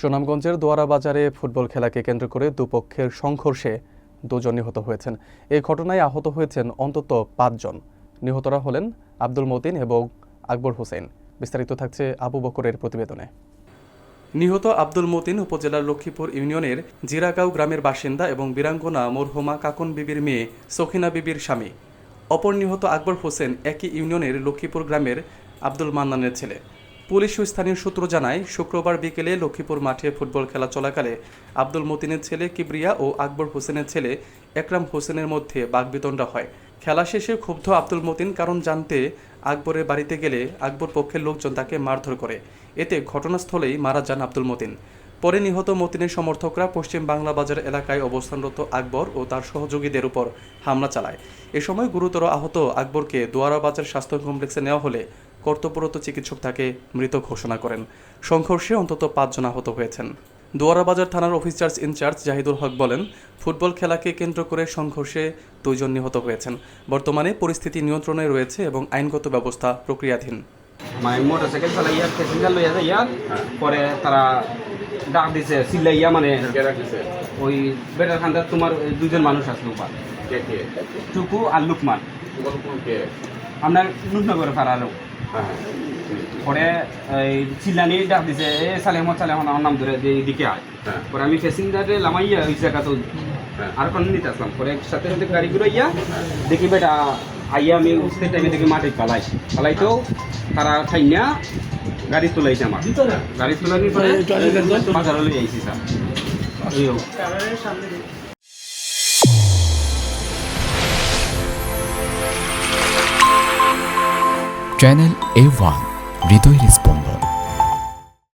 সুনামগঞ্জের দোয়ারা বাজারে ফুটবল খেলাকে কেন্দ্র করে দুপক্ষের সংঘর্ষে দুজন নিহত হয়েছেন। এই ঘটনায় আহত হয়েছেন অন্তত 5 জন। নিহতরা হলেন আব্দুল মতিন এবং আকবর হোসেন। বিস্তারিত থাকছে আবু বকরের প্রতিবেদনে। নিহত আব্দুল মতিন উপজেলার লক্ষ্মীপুর ইউনিয়নের জিরাগাঁও গ্রামের বাসিন্দা এবং বীরাঙ্গনা মরহুমা কাকন বিবির মেয়ে সখিনা বিবির স্বামী। অপর নিহত আকবর হোসেন একই ইউনিয়নের লক্ষ্মীপুর গ্রামের আব্দুল মান্নানের ছেলে। পুলিশ ও স্থানীয় সূত্র জানায়, শুক্রবার বিকেলে লক্ষ্মীপুর মাঠে ফুটবল খেলা চলাকালে আব্দুল মতিনের ছেলে কিবরিয়া ও আকবর হোসেনের ছেলে একরাম হোসেনের মধ্যে বাগবিতণ্ডা হয়। খেলা শেষে ক্ষুব্ধ আব্দুল মতিন কারণ জানতে আকবরের বাড়িতে গেলে আকবর পক্ষের লোকজন তাকে মারধর করে। এতে ঘটনাস্থলেই মারা যান আব্দুল মতিন। পরে নিহত মতিনের সমর্থকরা পশ্চিম বাংলা বাজার এলাকায় অবস্থানরত আকবর ও তার সহযোগীদের উপর হামলা চালায়। এ সময় গুরুতর আহত আকবরকে দোয়ারা বাজার স্বাস্থ্য কমপ্লেক্সে নেওয়া হলে কর্তব্যরত চিকিৎসক তাকে মৃত ঘোষণা করেন। সংঘর্ষে অন্তত 5 জন আহত হয়েছেন। দোয়ারা বাজার থানার অফিসার ইনচার্জ জাহিদুল হক বলেন, ফুটবল খেলাকে কেন্দ্র করে সংঘর্ষে 2 জন নিহত হয়েছেন। বর্তমানে পরিস্থিতি নিয়ন্ত্রণে রয়েছে এবং আইনগত ব্যবস্থা প্রক্রিয়াধীন। মোটরসাইকেল চালাইয়া প্যাসেঞ্জার লইয়া যাইয়া পরে তারা ডাক দিছে চিল্লাইয়া, মানে ওই বেটার খান্দার তোমার 2 জন মানুষ আসলো, টুকু আর লুকমান আপনার নুটনগরে ফারালো। পরে এই চিল্লানি ডাক দিছে, এ সালেহমদ আমার নাম ধরে যে এদিকে আয়। পরে আমি প্যাসেঞ্জারে লামাইয়া ওই জায়গা তো আর কোনো নিতে আসলাম। পরে সাথে সাথে গাড়ি ঘুরাইয়া দেখি বেটা আইয়া আমি উঠতে টাইমে দেখি মাঠে পালাইতেও তারা ঠাইনা গাড়ি তুলাইছে। আমার গাড়ি তুলানি পরে বাজারে লই আইছি স্যার। চ্যানেল A1 হৃদয়ের স্পন্দন।